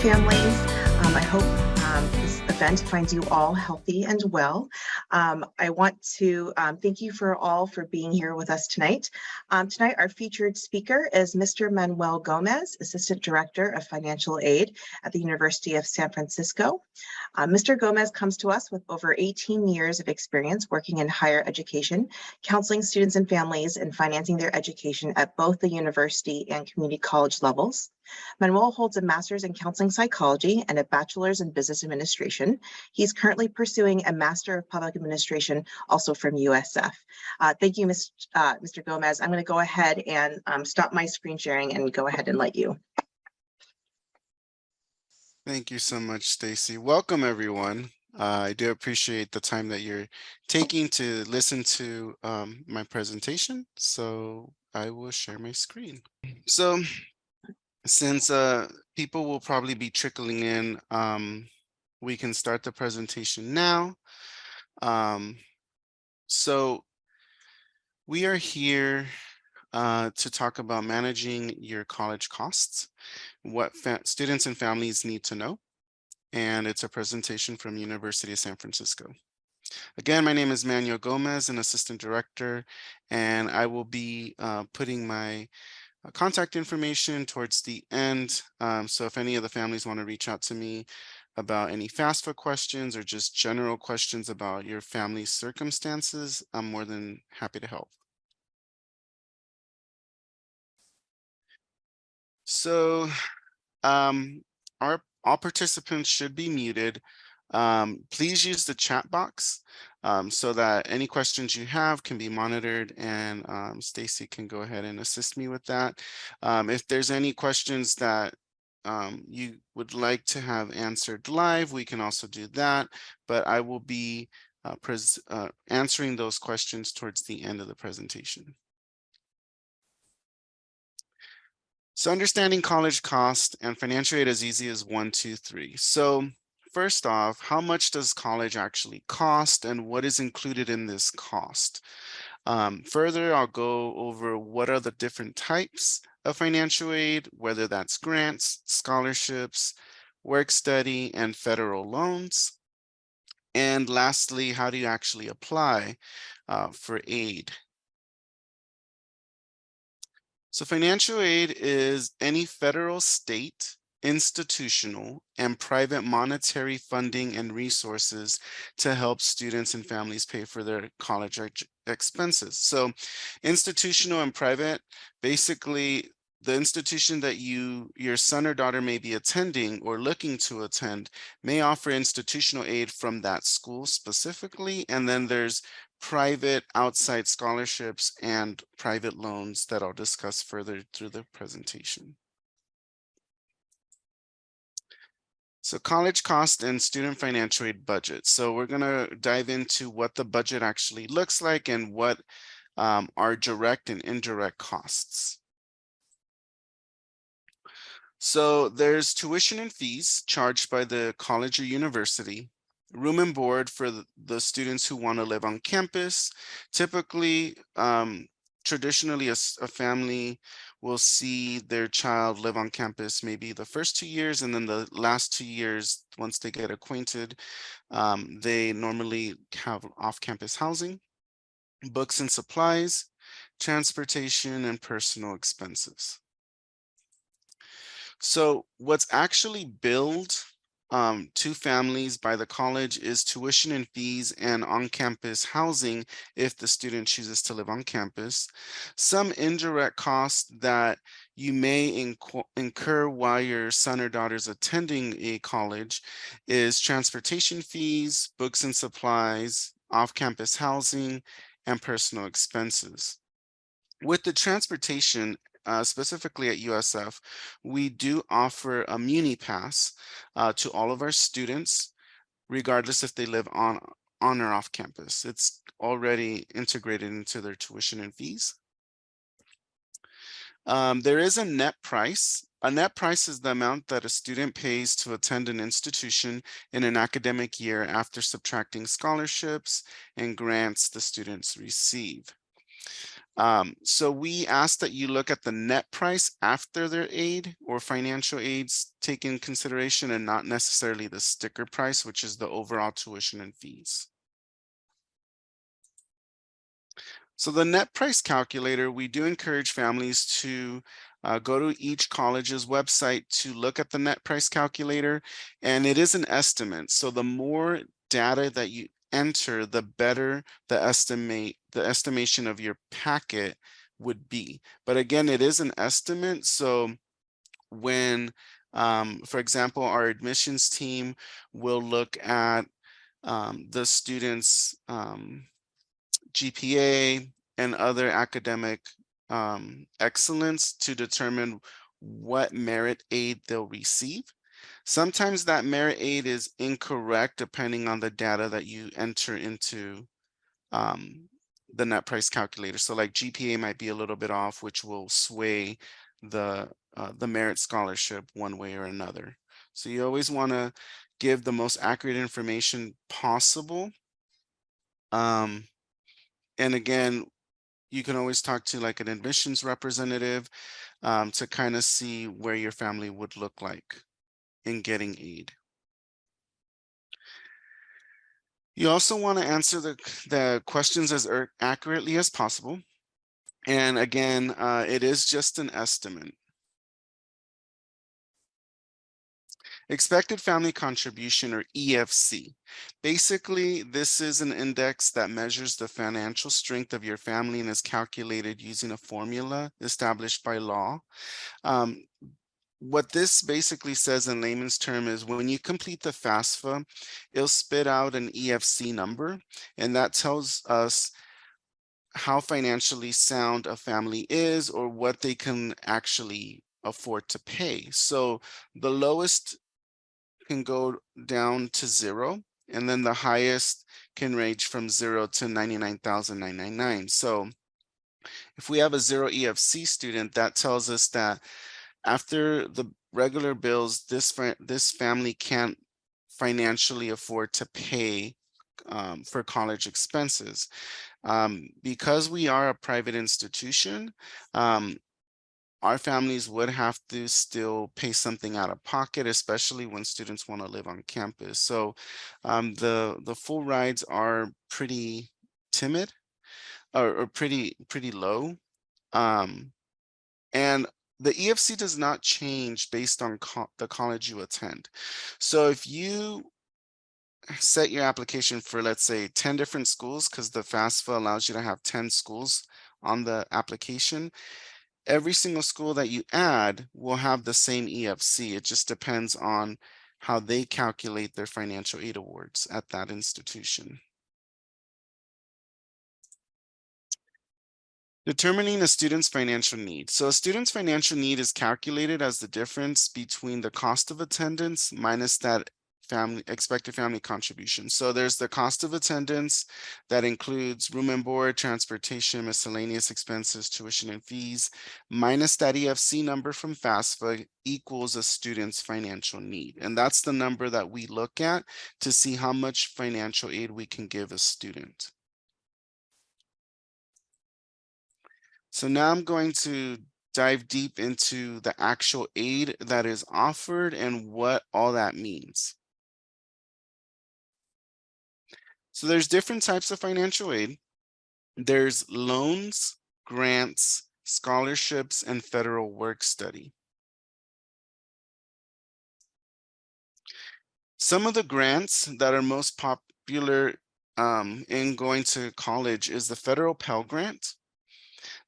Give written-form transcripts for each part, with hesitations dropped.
families. I hope this event finds you all healthy and well. I want to thank you for being here with us tonight. Tonight, our featured speaker is Mr. Manuel Gomez, Assistant Director of Financial Aid at the University of San Francisco. Mr. Gomez comes to us with over 18 years of experience working in higher education, counseling students and families, and financing their education at both the university and community college levels. Manuel holds a master's in counseling psychology and a bachelor's in business administration. He's currently pursuing a master of public administration, also from USF. Thank you, Mr. Gomez. I'm going to go ahead and stop my screen sharing and go ahead and let you. Thank you so much, Stacey. Welcome, everyone. I do appreciate the time that you're taking to listen to my presentation. So I will share my screen. So since people will probably be trickling in, we can start the presentation now. So we are here to talk about managing your college costs, what students and families need to know. And it's a presentation from University of San Francisco. Again, my name is Manuel Gomez, an assistant director, and I will be putting my contact information towards the end. So if any of the families want to reach out to me about any FAFSA questions or just general questions about your family's circumstances, I'm more than happy to help. So all participants should be muted. Please use the chat box so that any questions you have can be monitored, and Stacey can go ahead and assist me with that. If there's any questions that you would like to have answered live, we can also do that, but I will be answering those questions towards the end of the presentation. So understanding college cost and financial aid as easy as 1, 2, 3. So first off, how much does college actually cost and what is included in this cost? Further, I'll go over what are the different types of financial aid, whether that's grants, scholarships, work study, and federal loans. And lastly, how do you actually apply for aid? So financial aid is any federal, state, institutional, and private monetary funding and resources to help students and families pay for their college expenses. So institutional and private, basically the institution that your son or daughter may be attending or looking to attend may offer institutional aid from that school specifically, and then there's private outside scholarships and private loans that I'll discuss further through the presentation. So college cost and student financial aid budget. So we're going to dive into what the budget actually looks like and what are direct and indirect costs. So there's tuition and fees charged by the college or university, room and board for the students who want to live on campus. Typically, traditionally, a family will see their child live on campus maybe the first 2 years, and then the last 2 years, once they get acquainted, they normally have off-campus housing, books and supplies, transportation, and personal expenses. So what's actually billed to families by the college is tuition and fees and on-campus housing if the student chooses to live on campus. Some indirect costs that you may incur while your son or daughter is attending a college is transportation fees, books and supplies, off-campus housing, and personal expenses. With the transportation, specifically at USF, we do offer a Muni Pass to all of our students, regardless if they live on or off campus. It's already integrated into their tuition and fees. There is a net price. A net price is the amount that a student pays to attend an institution in an academic year after subtracting scholarships and grants the students receive. So we ask that you look at the net price after their aid or financial aids taken in consideration, and not necessarily the sticker price, which is the overall tuition and fees. So the net price calculator, we do encourage families to go to each college's website to look at the net price calculator, and it is an estimate. So the more data that you enter, the better the estimation of your packet would be. But again, it is an estimate. So when, for example, our admissions team will look at the students' GPA and other academic excellence to determine what merit aid they'll receive. Sometimes that merit aid is incorrect depending on the data that you enter into the net price calculator. So like GPA might be a little bit off, which will sway the merit scholarship one way or another. So you always want to give the most accurate information possible. And again, you can always talk to like an admissions representative to kind of see where your family would look like in getting aid. You also want to answer the questions as accurately as possible. And again, it is just an estimate. Expected family contribution, or EFC. Basically, this is an index that measures the financial strength of your family and is calculated using a formula established by law. What this basically says in layman's term is when you complete the FAFSA, it'll spit out an EFC number, and that tells us how financially sound a family is or what they can actually afford to pay. So the lowest can go down to 0, and then the highest can range from 0 to 99,999. So if we have a 0 EFC student, that tells us that after the regular bills, this family can't financially afford to pay for college expenses. Because we are a private institution, our families would have to still pay something out of pocket, especially when students want to live on campus. So the full rides are pretty timid or pretty low. And the EFC does not change based on the college you attend. So if you set your application for, let's say, 10 different schools, because the FAFSA allows you to have 10 schools on the application, every single school that you add will have the same EFC. It just depends on how they calculate their financial aid awards at that institution. Determining a student's financial need. So a student's financial need is calculated as the difference between the cost of attendance minus that expected family contribution. So there's the cost of attendance that includes room and board, transportation, miscellaneous expenses, tuition and fees, minus that EFC number from FAFSA equals a student's financial need. And that's the number that we look at to see how much financial aid we can give a student. So now I'm going to dive deep into the actual aid that is offered and what all that means. So there's different types of financial aid. There's loans, grants, scholarships, and federal work study. Some of the grants that are most popular in going to college is the federal Pell Grant.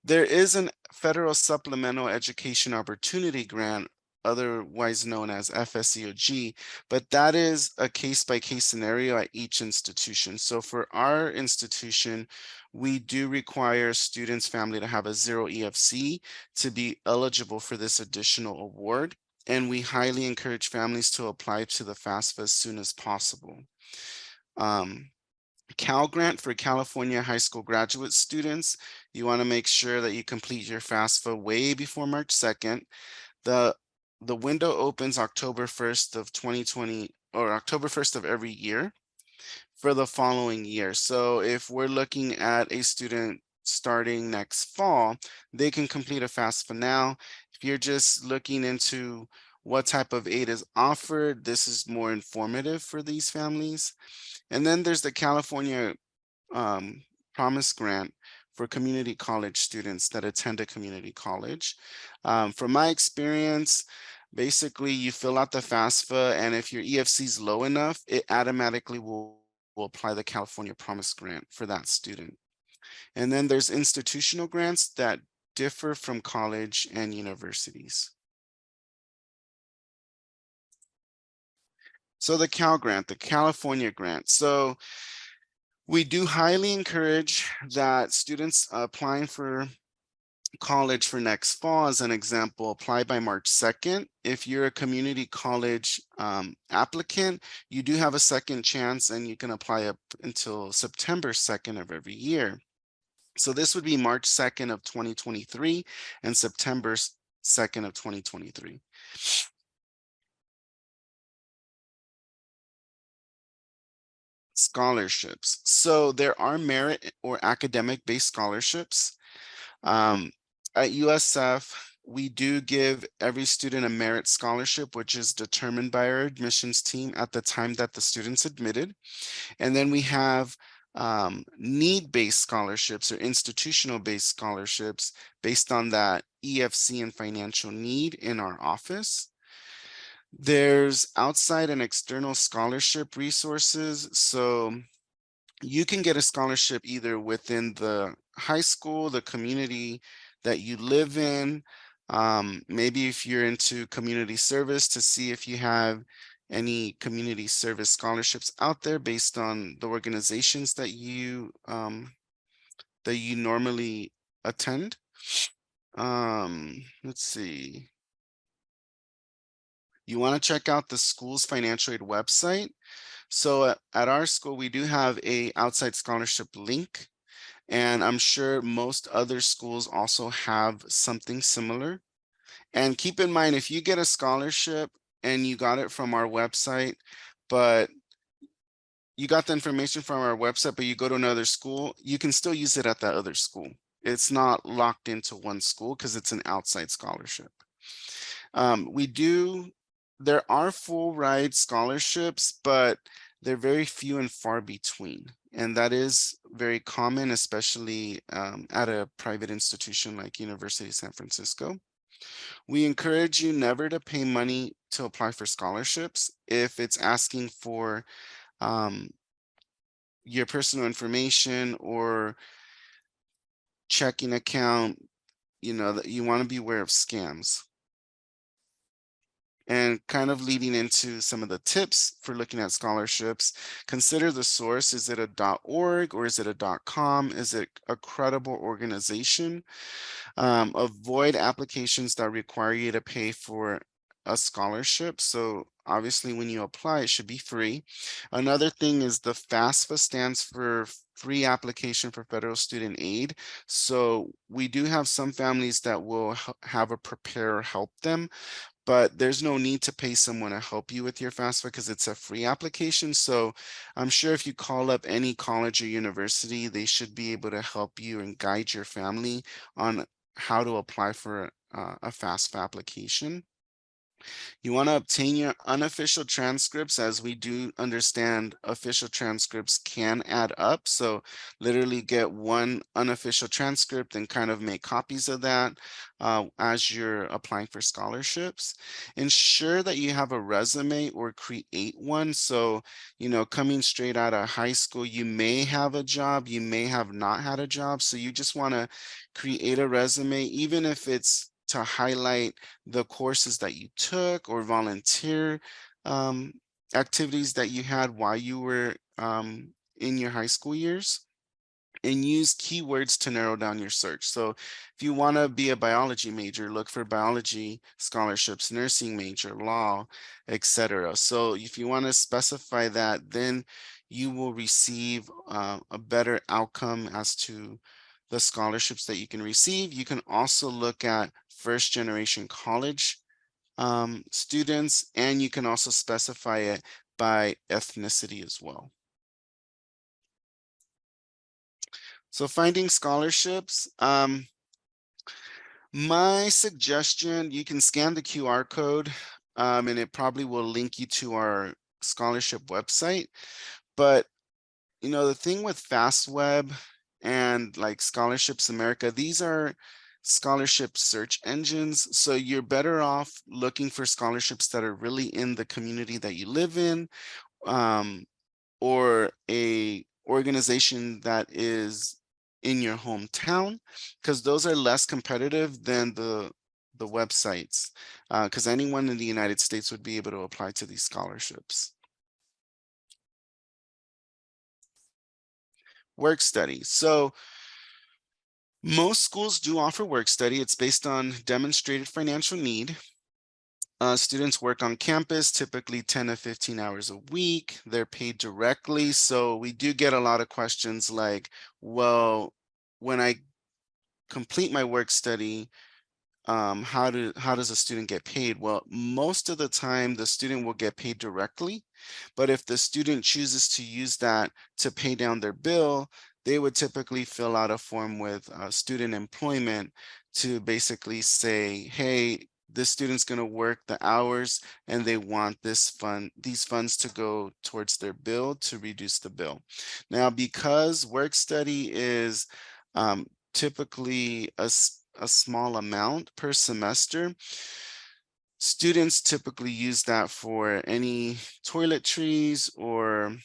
There is a federal supplemental education opportunity grant, otherwise known as FSEOG, but that is a case-by-case scenario at each institution. So for our institution, we do require students' family to have a 0 EFC to be eligible for this additional award. And we highly encourage families to apply to the FAFSA as soon as possible. Cal Grant for California high school graduate students. You want to make sure that you complete your FAFSA way before March 2nd. The window opens October 1st of 2020 or October 1st of every year for the following year. So if we're looking at a student starting next fall, they can complete a FAFSA now. If you're just looking into what type of aid is offered, this is more informative for these families. And then there's the California Promise Grant for community college students that attend a community college. From my experience, basically you fill out the FAFSA, and if your EFC is low enough, it automatically will apply the California Promise Grant for that student. And then there's institutional grants that differ from college and universities. So the Cal Grant, the California Grant. So we do highly encourage that students applying for college for next fall, as an example, apply by March 2nd. If you're a community college applicant, you do have a second chance, and you can apply up until September 2nd of every year. So this would be March 2nd of 2023 and September 2nd of 2023. Scholarships. So there are merit or academic-based scholarships. At USF, we do give every student a merit scholarship, which is determined by our admissions team at the time that the student's admitted. And then we have need-based scholarships or institutional-based scholarships based on that EFC and financial need in our office. There's outside and external scholarship resources. So you can get a scholarship either within the high school, the community that you live in. Maybe if you're into community service, to see if you have any community service scholarships out there based on the organizations that you normally attend. Let's see. You want to check out the school's financial aid website. So at our school, we do have a outside scholarship link, and I'm sure most other schools also have something similar. And keep in mind, if you get a scholarship and you got it from our website, but you got the information from our website, but you go to another school, you can still use it at that other school. It's not locked into one school because it's an outside scholarship. There are full ride scholarships, but they're very few and far between. And that is very common, especially at a private institution like University of San Francisco. We encourage you never to pay money to apply for scholarships. If it's asking for your personal information or checking account, that you want to be aware of scams. And kind of leading into some of the tips for looking at scholarships, consider the source. Is it a .org or is it a .com? Is it a credible organization? Avoid applications that require you to pay for a scholarship. So obviously when you apply, it should be free. Another thing is the FAFSA stands for free application for federal student aid. So we do have some families that will have a preparer help them, but there's no need to pay someone to help you with your FAFSA because it's a free application. So I'm sure if you call up any college or university, they should be able to help you and guide your family on how to apply for a FAFSA application. You want to obtain your unofficial transcripts, as we do understand official transcripts can add up. So literally get one unofficial transcript and kind of make copies of that as you're applying for scholarships. Ensure that you have a resume or create one. So, coming straight out of high school, you may have a job, you may have not had a job. So you just want to create a resume, even if it's to highlight the courses that you took or volunteer activities that you had while you were in your high school years, and use keywords to narrow down your search. So if you want to be a biology major, look for biology scholarships, nursing major, law, etc. So if you want to specify that, then you will receive a better outcome as to the scholarships that you can receive. You can also look at first generation college students, and you can also specify it by ethnicity as well. So finding scholarships, my suggestion, you can scan the QR code, and it probably will link you to our scholarship website. But the thing with FastWeb and like Scholarships America, these are scholarship search engines. So you're better off looking for scholarships that are really in the community that you live in, um, or a organization that is in your hometown, because those are less competitive than the websites, because anyone in the United States would be able to apply to these scholarships. Work study. So most schools do offer work study. It's based on demonstrated financial need. Students work on campus, typically 10 to 15 hours a week. They're paid directly. So we do get a lot of questions like, well, when I complete my work study, how does a student get paid? Well, most of the time the student will get paid directly, but if the student chooses to use that to pay down their bill, they would typically fill out a form with student employment to basically say, hey, this student's going to work the hours and they want these funds to go towards their bill to reduce the bill. Now, because work study is typically a small amount per semester, students typically use that for any toiletries, or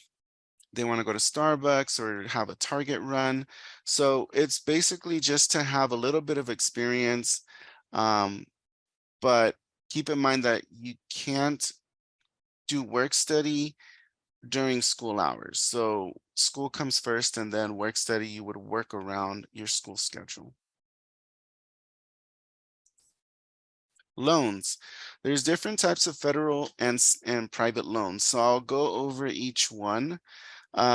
they want to go to Starbucks or have a Target run. So it's basically just to have a little bit of experience. But keep in mind that you can't do work study during school hours. So school comes first, and then work study, you would work around your school schedule. Loans. There's different types of federal and private loans. So I'll go over each one.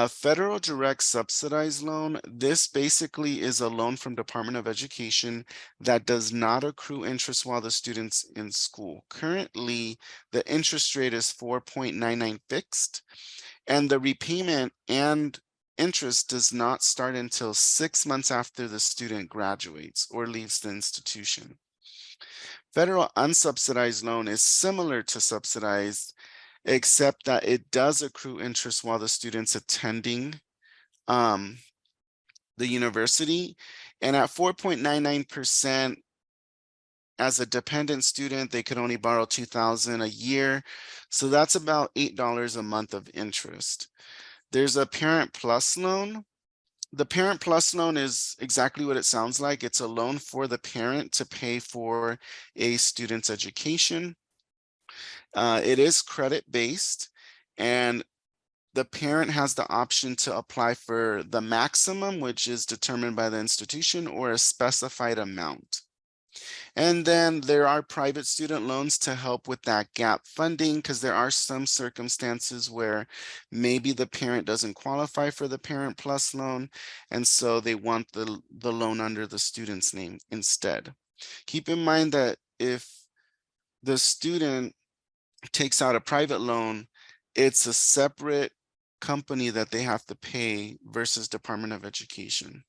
Federal direct subsidized loan. This basically is a loan from Department of Education that does not accrue interest while the student's in school. Currently, the interest rate is 4.99 fixed, and the repayment and interest does not start until 6 months after the student graduates or leaves the institution. Federal unsubsidized loan is similar to subsidized, except that it does accrue interest while the student's attending um, the university. And at 4.99%, as a dependent student, they could only borrow $2,000 a year. So that's about $8 a month of interest. There's a Parent Plus loan. The Parent Plus loan is exactly what it sounds like. It's a loan for the parent to pay for a student's education. It is credit based, and the parent has the option to apply for the maximum, which is determined by the institution, or a specified amount. And then there are private student loans to help with that gap funding, because there are some circumstances where maybe the parent doesn't qualify for the Parent Plus loan, and so they want the loan under the student's name instead. Keep in mind that if the student takes out a private loan, it's a separate company that they have to pay versus Department of Education.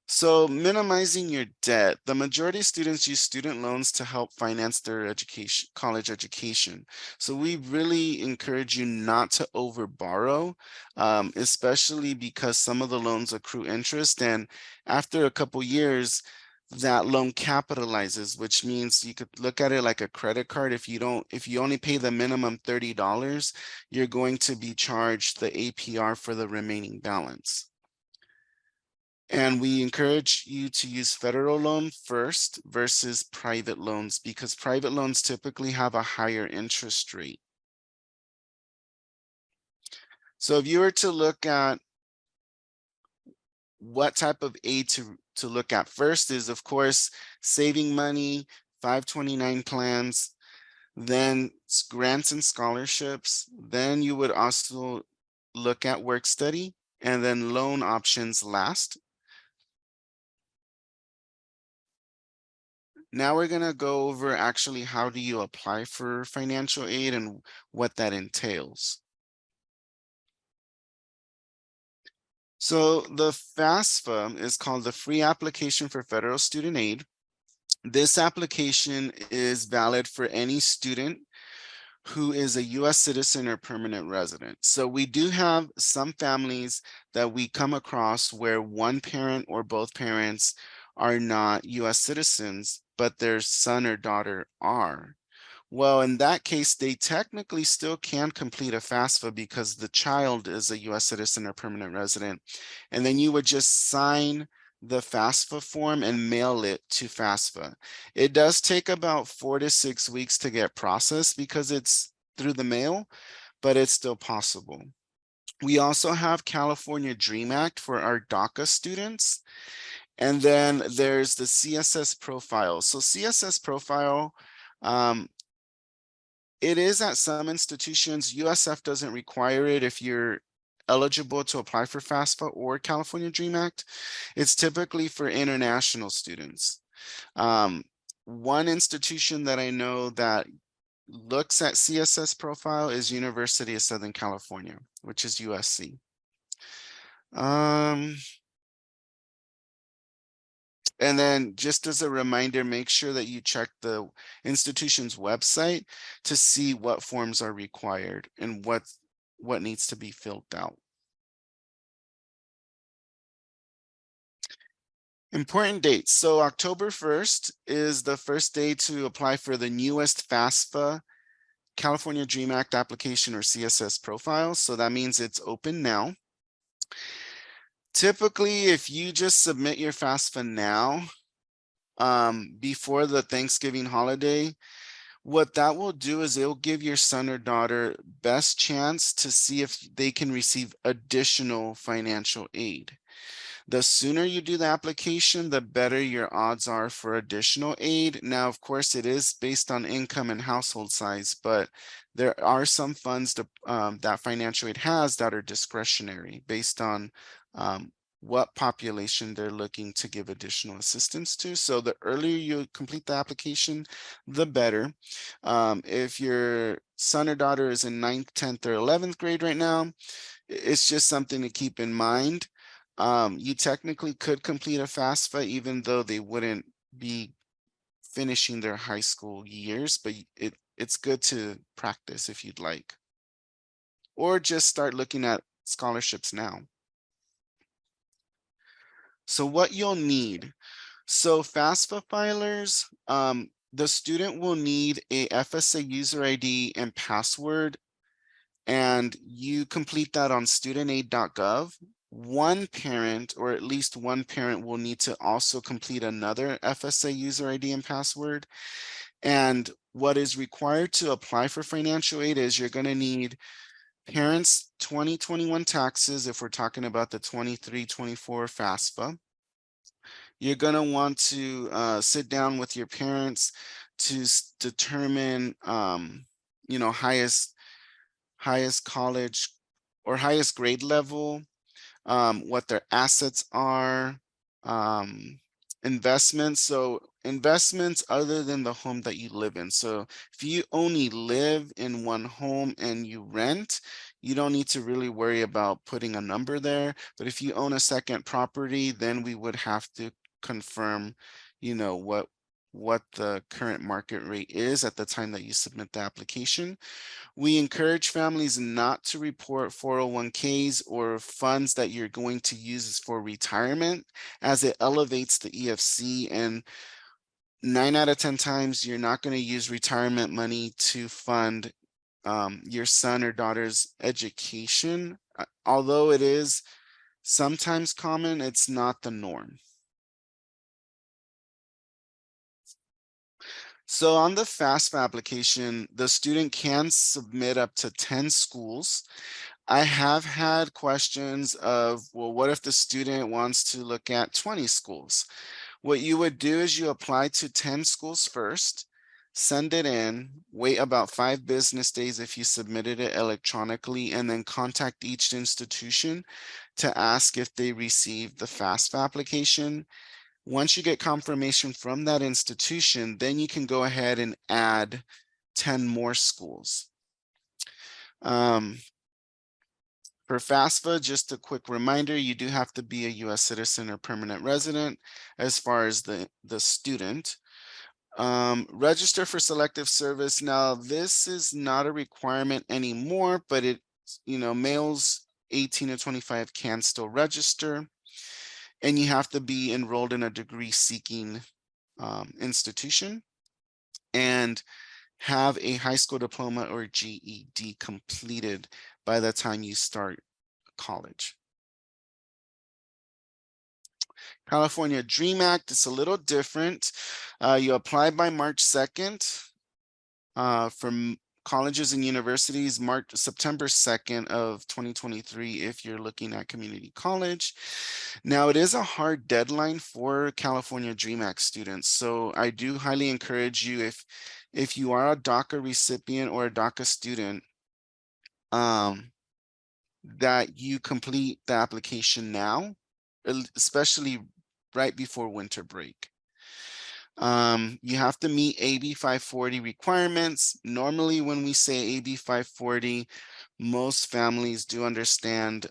So minimizing your debt. The majority of students use student loans to help finance their education, college education. So we really encourage you not to over borrow, especially because some of the loans accrue interest. And after a couple years, that loan capitalizes, which means you could look at it like a credit card. If you only pay the minimum $30, you're going to be charged the APR for the remaining balance. And we encourage you to use federal loan first versus private loans, because private loans typically have a higher interest rate. So if you were to look at what type of aid to look at first, is of course saving money, 529 plans, then grants and scholarships. Then you would also look at work study, and then loan options last. Now we're going to go over actually how do you apply for financial aid and what that entails. So the FAFSA is called the Free Application for Federal Student Aid. This application is valid for any student who is a US citizen or permanent resident. So we do have some families that we come across where one parent or both parents are not US citizens, but their son or daughter are. Well, in that case, they technically still can complete a FAFSA because the child is a US citizen or permanent resident. And then you would just sign the FAFSA form and mail it to FAFSA. It does take about 4 to 6 weeks to get processed because it's through the mail, but it's still possible. We also have California Dream Act for our DACA students. And then there's the CSS profile. So CSS profile, it is at some institutions. USF doesn't require it if you're eligible to apply for FAFSA or California Dream Act. It's typically for international students. One institution that I know that looks at CSS profile is University of Southern California, which is USC. And then just as a reminder, make sure that you check the institution's website to see what forms are required and what needs to be filled out. Important dates. So October 1st is the first day to apply for the newest FAFSA California Dream Act application or CSS profile. So that means it's open now. Typically, if you just submit your FAFSA now, before the Thanksgiving holiday, what that will do is it'll give your son or daughter best chance to see if they can receive additional financial aid. The sooner you do the application, the better your odds are for additional aid. Now, of course, it is based on income and household size, but there are some funds that financial aid has that are discretionary based on what population they're looking to give additional assistance to. So the earlier you complete the application, the better. If your son or daughter is in 9th, 10th, or 11th grade right now, it's just something to keep in mind. You technically could complete a FAFSA even though they wouldn't be finishing their high school years, but it's good to practice if you'd like. Or just start looking at scholarships now. So what you'll need. So FAFSA filers, the student will need a FSA user ID and password, and you complete that on studentaid.gov. One parent, or at least one parent, will need to also complete another FSA user ID and password. And what is required to apply for financial aid is you're going to need parents' 2021 taxes if we're talking about the 23-24 FAFSA. You're going to want to sit down with your parents to determine, highest college or highest grade level, what their assets are, investments. So investments other than the home that you live in. So if you only live in one home and you rent, you don't need to really worry about putting a number there. But if you own a second property, then we would have to confirm, what the current market rate is at the time that you submit the application. We encourage families not to report 401ks or funds that you're going to use for retirement, as it elevates the EFC, and 9 out of 10 times you're not going to use retirement money to fund your son or daughter's education. Although it is sometimes common, it's not the norm. So on the FAFSA application, the student can submit up to 10 schools. I have had questions of, well, what if the student wants to look at 20 schools? What you would do is you apply to 10 schools first, send it in, wait about 5 business days if you submitted it electronically, and then contact each institution to ask if they received the FAFSA application. Once you get confirmation from that institution, then you can go ahead and add 10 more schools. For FAFSA, just a quick reminder, you do have to be a US citizen or permanent resident as far as the student. Register for selective service. Now, this is not a requirement anymore, but it, males 18 to 25 can still register, and you have to be enrolled in a degree seeking institution and have a high school diploma or GED completed by the time you start college. California Dream Act is a little different. You apply by March 2nd from colleges and universities, September 2nd of 2023 if you're looking at community college. Now, it is a hard deadline for California Dream Act students, so I do highly encourage you, if you are a DACA recipient or a DACA student, that you complete the application now, especially right before winter break. You have to meet AB 540 requirements. Normally, when we say AB 540, most families do understand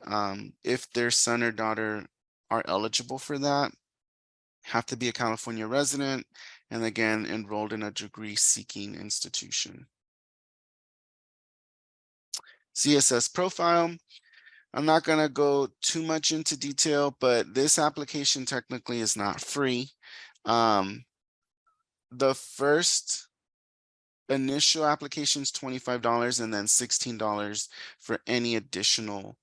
if their son or daughter are eligible for that, have to be a California resident, and again, enrolled in a degree-seeking institution. CSS profile. I'm not going to go too much into detail, but this application technically is not free. The first initial application is $25 and then $16 for any additional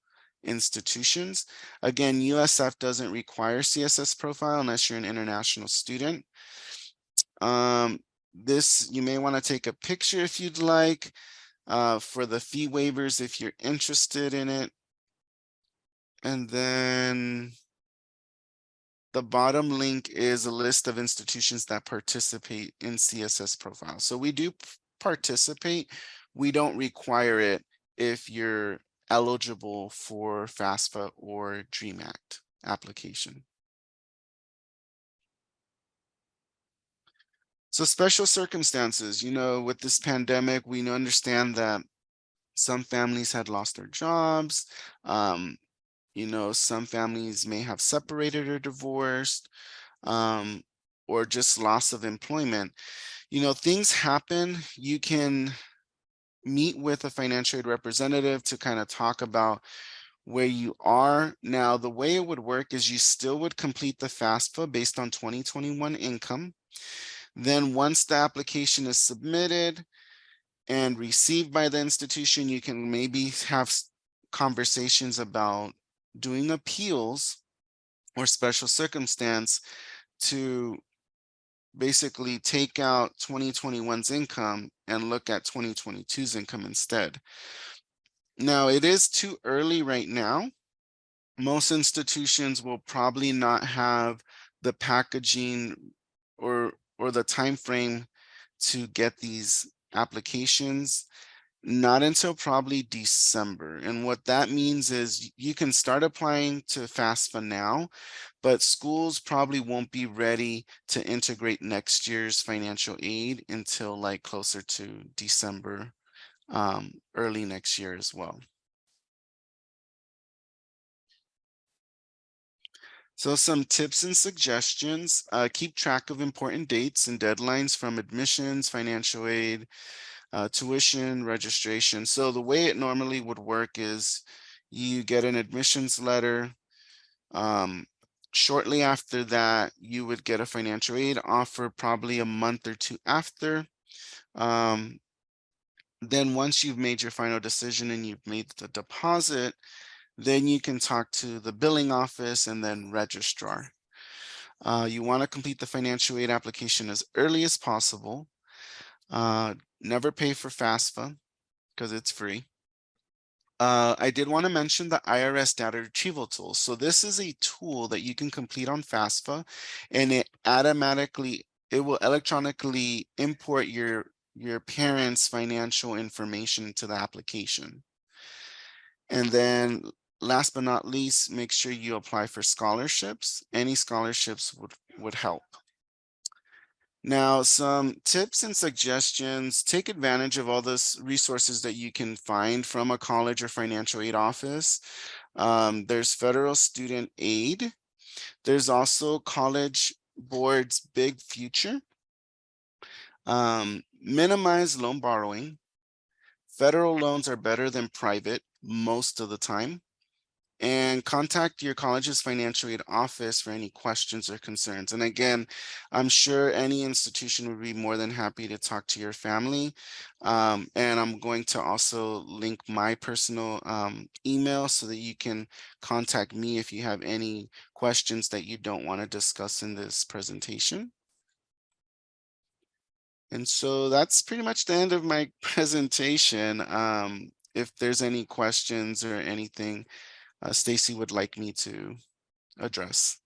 institutions. Again, USF doesn't require CSS profile unless you're an international student. This, you may want to take a picture if you'd like for the fee waivers if you're interested in it. And then the bottom link is a list of institutions that participate in CSS profile. So we do participate. We don't require it if you're eligible for FAFSA or Dream Act application. So special circumstances, with this pandemic, we understand that some families had lost their jobs. Some families may have separated or divorced, or just loss of employment. Things happen. You can meet with a financial aid representative to kind of talk about where you are. Now, the way it would work is you still would complete the FAFSA based on 2021 income. Then once the application is submitted and received by the institution, you can maybe have conversations about doing appeals or special circumstance to basically take out 2021's income and look at 2022's income instead. Now, it is too early right now. Most institutions will probably not have the packaging or the time frame to get these applications, not until probably December. And what that means is you can start applying to FAFSA now, but schools probably won't be ready to integrate next year's financial aid until like closer to December, early next year as well. So some tips and suggestions: keep track of important dates and deadlines from admissions, financial aid, tuition, registration. So the way it normally would work is you get an admissions letter. Shortly after that, you would get a financial aid offer probably a month or two after. Then once you've made your final decision and you've made the deposit, then you can talk to the billing office and then registrar. You want to complete the financial aid application as early as possible. Never pay for FAFSA because it's free. I did want to mention the IRS data retrieval tool. So this is a tool that you can complete on FAFSA, and it will electronically import your parents' financial information into the application. And then last but not least, make sure you apply for scholarships. Any scholarships would help. Now, some tips and suggestions: take advantage of all the resources that you can find from a college or financial aid office. There's federal student aid. There's also College Board's Big Future. Minimize loan borrowing. Federal loans are better than private most of the time. And contact your college's financial aid office for any questions or concerns. And again, I'm sure any institution would be more than happy to talk to your family. And I'm going to also link my personal email so that you can contact me if you have any questions that you don't want to discuss in this presentation. And so that's pretty much the end of my presentation. If there's any questions or anything Stacey would like me to address.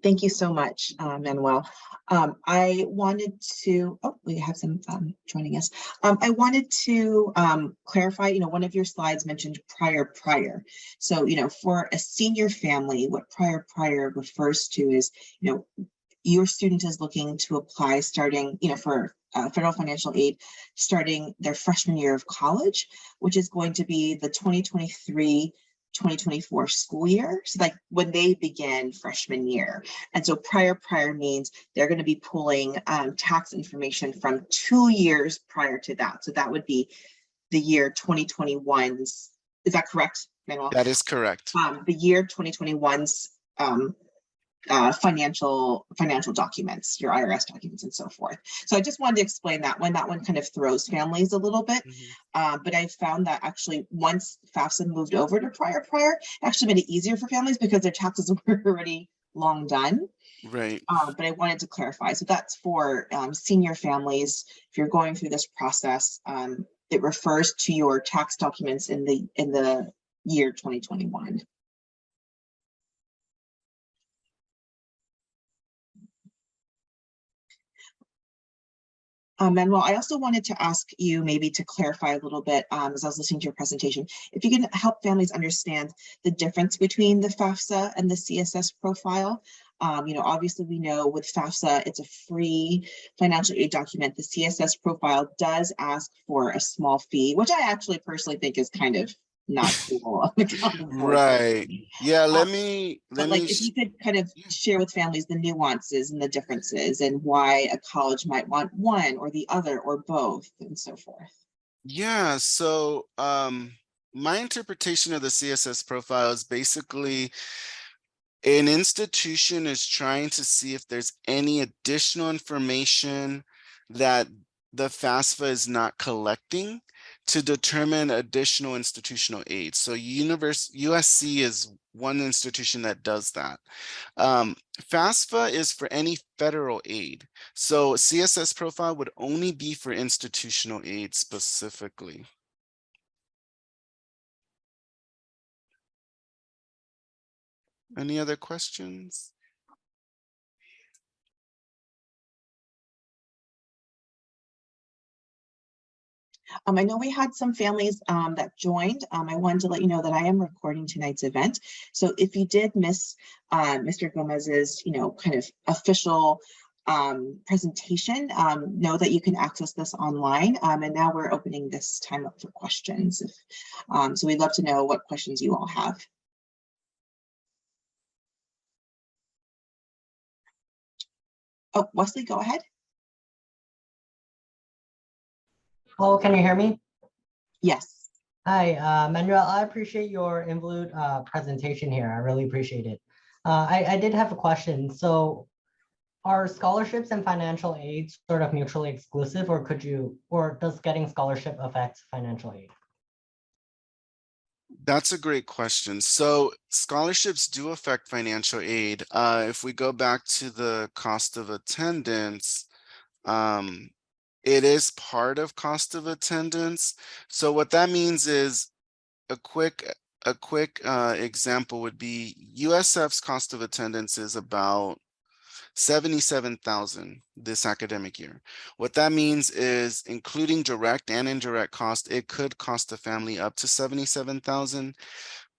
Thank you so much, Manuel. I wanted to, oh, we have some joining us. I wanted to clarify, one of your slides mentioned prior. So, for a senior family, what prior refers to is, your student is looking to apply starting, for federal financial aid, starting their freshman year of college, which is going to be the 2023-2024 school year. So like when they begin freshman year. And so prior means they're going to be pulling tax information from 2 years prior to that. So that would be the year 2021's. Is that correct, Manuel? That is correct. The year 2021's financial documents, your IRS documents and so forth. So I just wanted to explain that one. That one kind of throws families a little bit, but I found that actually once FAFSA moved over to prior, it actually made it easier for families because their taxes were already long done. Right. But I wanted to clarify. So that's for senior families. If you're going through this process, it refers to your tax documents in the year 2021. Manuel, I also wanted to ask you maybe to clarify a little bit as I was listening to your presentation, if you can help families understand the difference between the FAFSA and the CSS profile. Obviously we know with FAFSA, it's a free financial aid document. The CSS profile does ask for a small fee, which I actually personally think is kind of not cool. Right. Yeah, if you could kind of share with families the nuances and the differences and why a college might want one or the other or both and so forth. Yeah, so my interpretation of the CSS profile is basically an institution is trying to see if there's any additional information that the FAFSA is not collecting to determine additional institutional aid. So USC is one institution that does that. FAFSA is for any federal aid. So CSS profile would only be for institutional aid specifically. Any other questions? I know we had some families that joined. I wanted to let you know that I am recording tonight's event. So if you did miss Mr. Gomez's, kind of official presentation, know that you can access this online. And now we're opening this time up for questions. So we'd love to know what questions you all have. Oh, Wesley, go ahead. Hello, can you hear me? Yes. Hi, Manuel, I appreciate your involute presentation here. I really appreciate it. I did have a question. So are scholarships and financial aid sort of mutually exclusive, or does getting scholarship affect financial aid? That's a great question. So scholarships do affect financial aid. If we go back to the cost of attendance, it is part of cost of attendance. So what that means is a quick example would be USF's cost of attendance is about $77,000 this academic year. What that means is, including direct and indirect cost, it could cost a family up to $77,000,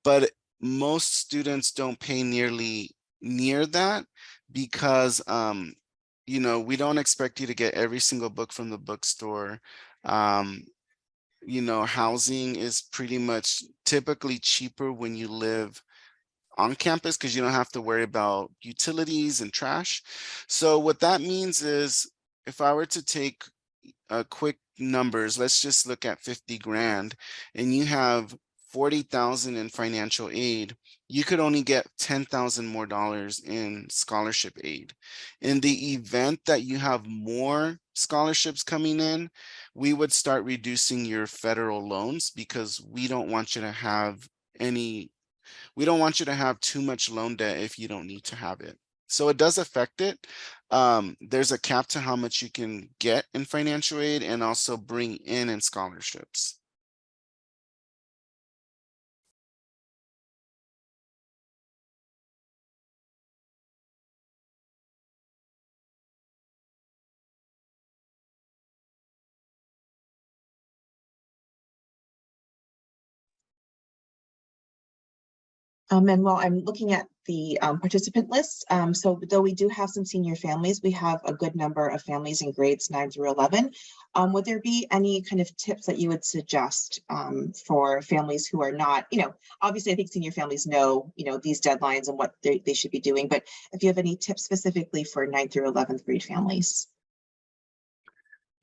but most students don't pay nearly near that because you know, we don't expect you to get every single book from the bookstore. You know, housing is pretty much typically cheaper when you live on campus because you don't have to worry about utilities and trash. So what that means is if I were to take quick numbers, let's just look at 50 grand and you have 40,000 in financial aid, you could only get 10,000 more dollars in scholarship aid. In the event that you have more scholarships coming in, we would start reducing your federal loans because we don't want you to have any, we don't want you to have too much loan debt if you don't need to have it. So it does affect it. There's a cap to how much you can get in financial aid and also bring in scholarships. Manuel, I'm looking at the participant list. So though we do have some senior families, we have a good number of families in grades 9 through 11. Would there be any kind of tips that you would suggest for families who are not, you know, obviously I think senior families know, you know, these deadlines and what they should be doing, but if you have any tips specifically for 9th through 11th grade families?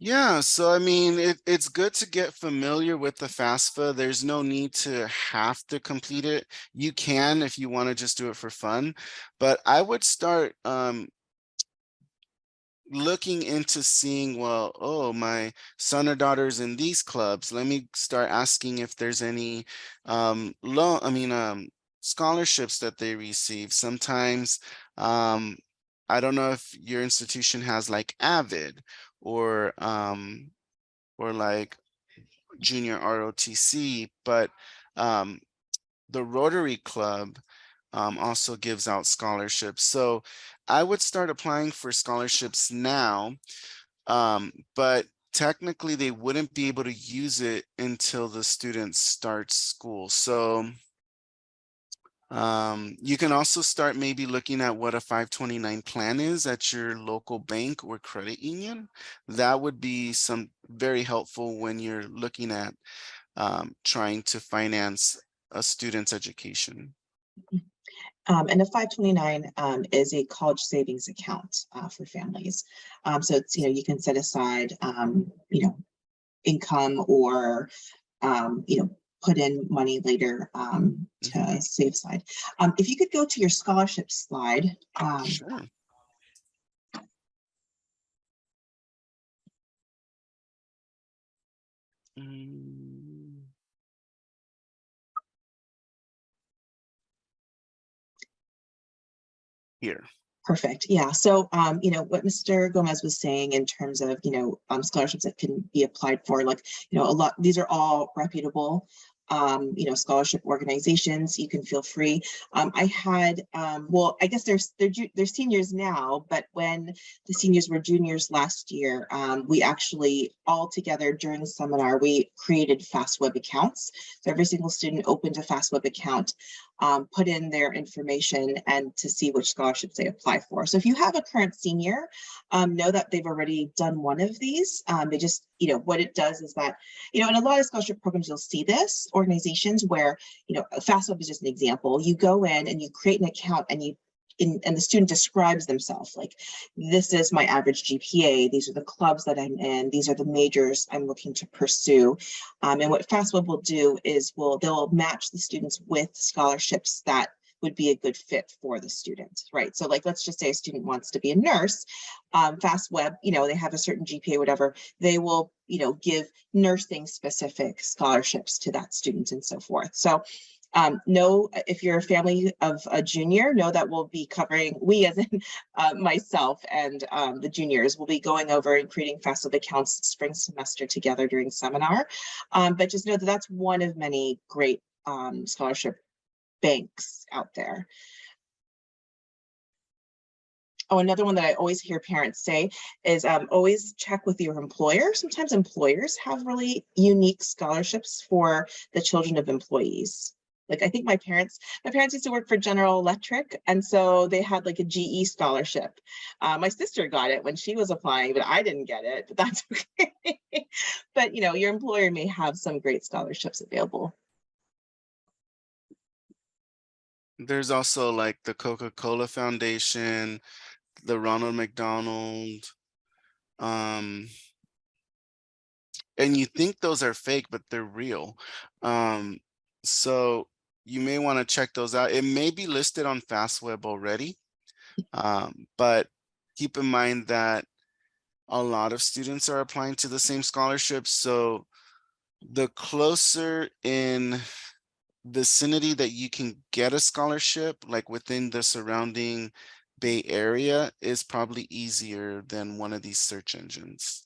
Yeah, so I mean, it's good to get familiar with the FAFSA. There's no need to have to complete it. You can if you want to just do it for fun, but I would start looking into seeing, well, oh, my son or daughter's in these clubs. Let me start asking if there's any scholarships that they receive. Sometimes I don't know if your institution has like Avid or like junior ROTC, but the Rotary Club also gives out scholarships. So I would start applying for scholarships now, but technically they wouldn't be able to use it until the student starts school. So you can also start maybe looking at what a 529 plan is at your local bank or credit union. That would be some very helpful when you're looking at trying to finance a student's education. And a 529 is a college savings account for families. So it's, you know, you can set aside, you know, income or, you know, put in money later to save aside. If you could go to your scholarship slide. Sure. Here. Perfect. Yeah. So, you know, what Mr. Gomez was saying in terms of, you know, scholarships that can be applied for, like, you know, a lot, these are all reputable, you know, scholarship organizations. You can feel free. I had, well, I guess they're seniors now, but when the seniors were juniors last year, we actually all together during the seminar, we created FastWeb accounts. So every single student opened a FastWeb account, put in their information and to see which scholarships they apply for. So if you have a current senior, know that they've already done one of these. They just, you know, what it does is that, you know, in a lot of scholarship programs, you'll see this, organizations where, you know, FastWeb is just an example. You go in and you create an account and and the student describes themselves like, this is my average GPA, these are the clubs that I'm in, these are the majors I'm looking to pursue. And what FastWeb will do is they'll match the students with scholarships that would be a good fit for the student, right? So like, let's just say a student wants to be a nurse, FastWeb, you know, they have a certain GPA, whatever, they will, you know, give nursing specific scholarships to that student and so forth. So know if you're a family of a junior, know that we'll be covering, we as in myself and the juniors will be going over and creating FastWeb accounts spring semester together during seminar. But just know that that's one of many great scholarship banks out there. Oh, another one that I always hear parents say is always check with your employer. Sometimes employers have really unique scholarships for the children of employees. Like I think my parents used to work for General Electric, and so they had like a GE scholarship. My sister got it when she was applying, but I didn't get it, but that's okay. But you know, your employer may have some great scholarships available. There's also like the Coca-Cola Foundation, the Ronald McDonald, um, and you think those are fake, but they're real. So you may want to check those out. It may be listed on FastWeb already, but keep in mind that a lot of students are applying to the same scholarships. So the closer in vicinity that you can get a scholarship, like within the surrounding Bay Area, is probably easier than one of these search engines.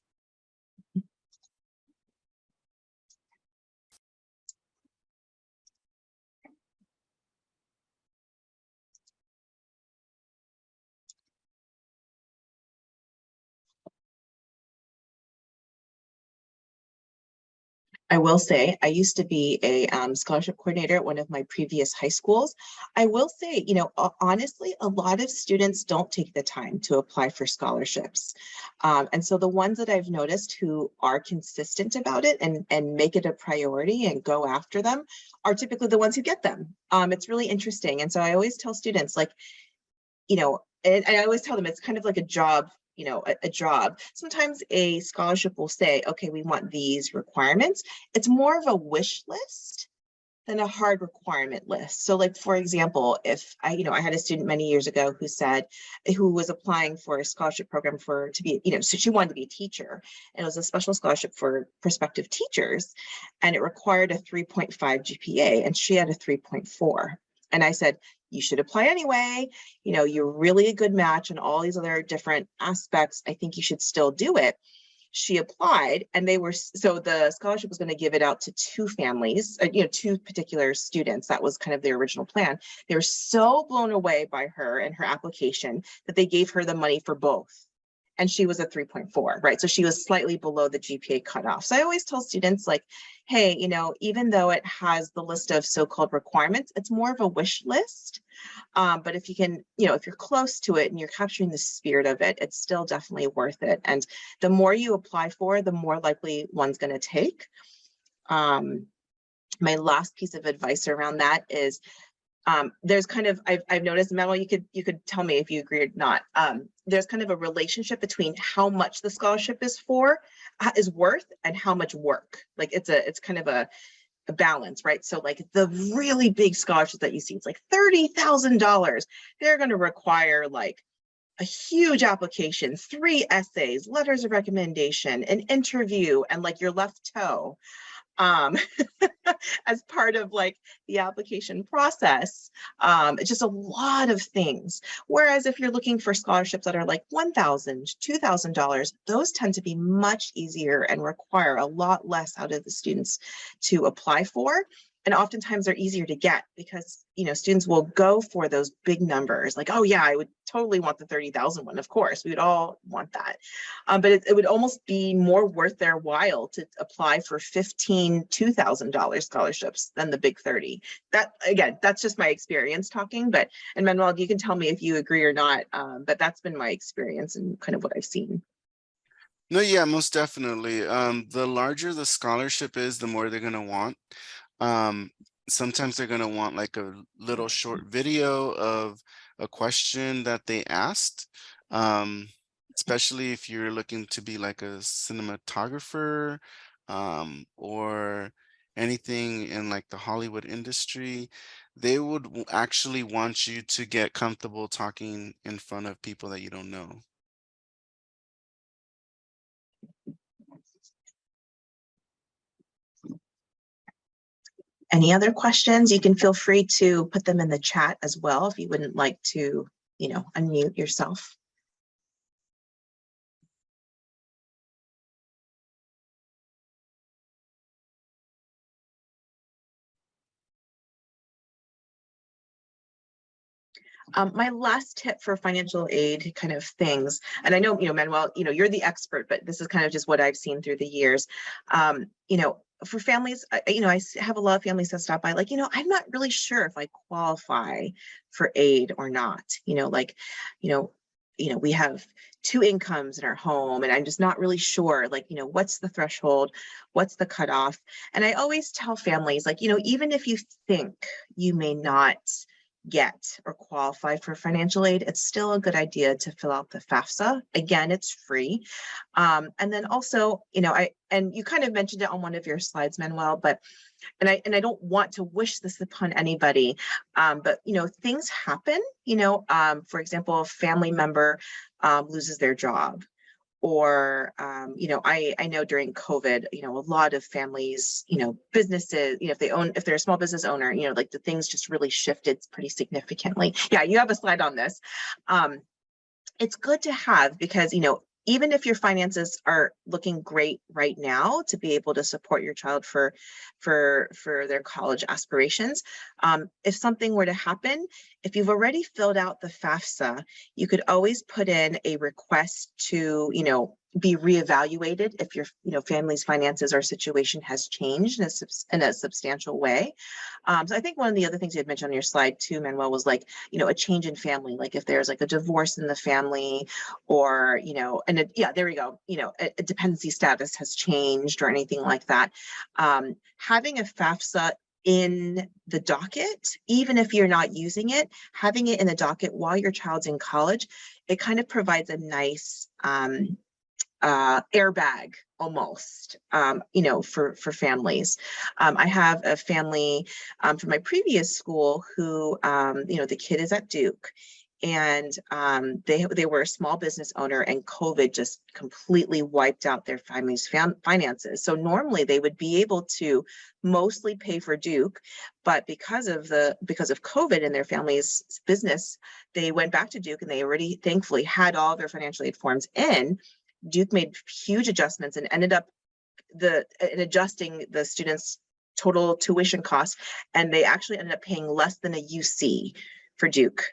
I will say, I used to be a scholarship coordinator at one of my previous high schools. I will say, you know, honestly, a lot of students don't take the time to apply for scholarships. And so the ones that I've noticed who are consistent about it and make it a priority and go after them are typically the ones who get them. It's really interesting. And so I always tell students, like, you know, and I always tell them it's kind of like a job, you know, a job. Sometimes a scholarship will say, okay, we want these requirements. It's more of a wish list than a hard requirement list. So like, for example, if I, you know, I had a student many years ago who was applying for a scholarship program to be, you know, so she wanted to be a teacher, and it was a special scholarship for prospective teachers, and it required a 3.5 GPA, and she had a 3.4. And I said, you should apply anyway. You know, you're really a good match in all these other different aspects. I think you should still do it. She applied, and so the scholarship was going to give it out to two families, you know, two particular students. That was kind of the original plan. They were so blown away by her and her application that they gave her the money for both. And she was a 3.4, right? So she was slightly below the GPA cutoff. So I always tell students, like, hey, you know, even though it has the list of so-called requirements, it's more of a wish list. But if you can, you know, if you're close to it and you're capturing the spirit of it, it's still definitely worth it. And the more you apply for, the more likely one's going to take. My last piece of advice around that is, there's kind of, I've noticed, Manuel, you could tell me if you agree or not. There's kind of a relationship between how much the scholarship is worth and how much work. Like it's kind of a balance, right? So like the really big scholarships that you see, it's like $30,000. They're going to require like a huge application, 3 essays, letters of recommendation, an interview, and like your left toe. As part of like the application process. It's just a lot of things. Whereas if you're looking for scholarships that are like $1,000, $2,000, those tend to be much easier and require a lot less out of the students to apply for. And oftentimes they're easier to get because, you know, students will go for those big numbers, like, oh yeah, I would totally want the 30,000 one. Of course, we would all want that. But it would almost be more worth their while to apply for 15 $2,000 scholarships than the big 30. That, again, that's just my experience talking, and Manuel, you can tell me if you agree or not, but that's been my experience and kind of what I've seen. No, yeah, most definitely. The larger the scholarship is, the more they're going to want. Sometimes they're going to want like a little short video of a question that they asked, especially if you're looking to be like a cinematographer, or anything in like the Hollywood industry. They would actually want you to get comfortable talking in front of people that you don't know. Any other questions? You can feel free to put them in the chat as well if you wouldn't like to, you know, unmute yourself. My last tip for financial aid kind of things, and I know, you know, Manuel, you know, you're the expert, but this is kind of just what I've seen through the years. You know, for families, I have a lot of families that stop by like, I'm not really sure if I qualify for aid or not, we have 2 incomes in our home and I'm just not really sure, like, what's the threshold, what's the cutoff? And I always tell families, like, even if you think you may not get or qualify for financial aid, it's still a good idea to fill out the FAFSA. Again, it's free. And then also, and you kind of mentioned it on one of your slides, Manuel, but and I don't want to wish this upon anybody, but things happen. For example, a family member loses their job, or I know during COVID, a lot of families, businesses, if they're a small business owner, like the things just really shifted pretty significantly. Yeah, you have a slide on this. It's good to have, because even if your finances are looking great right now to be able to support your child for their college aspirations, if something were to happen, if you've already filled out the FAFSA, you could always put in a request to be reevaluated if your family's finances or situation has changed in a substantial way. So I think one of the other things you had mentioned on your slide too, Manuel, was like a change in family, like if there's like a divorce in the family, or there we go, a dependency status has changed or anything like that. Having a FAFSA in the docket, even if you're not using it, having it in the docket while your child's in college, it kind of provides a nice airbag almost, for families. I have a family from my previous school who, the kid is at Duke, and they were a small business owner, and COVID just completely wiped out their family's finances. So normally they would be able to mostly pay for Duke, but because of COVID and their family's business, they went back to Duke, and they already thankfully had all their financial aid forms in. Duke made huge adjustments and ended up adjusting the students' total tuition costs, and they actually ended up paying less than a UC for Duke,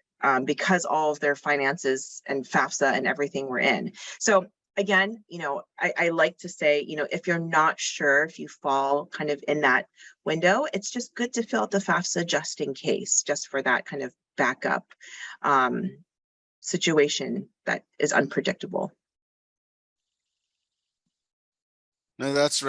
because all of their finances and FAFSA and everything were in. So again, I like to say, if you're not sure if you fall kind of in that window, it's just good to fill out the FAFSA just in case, just for that kind of backup situation that is unpredictable. No, that's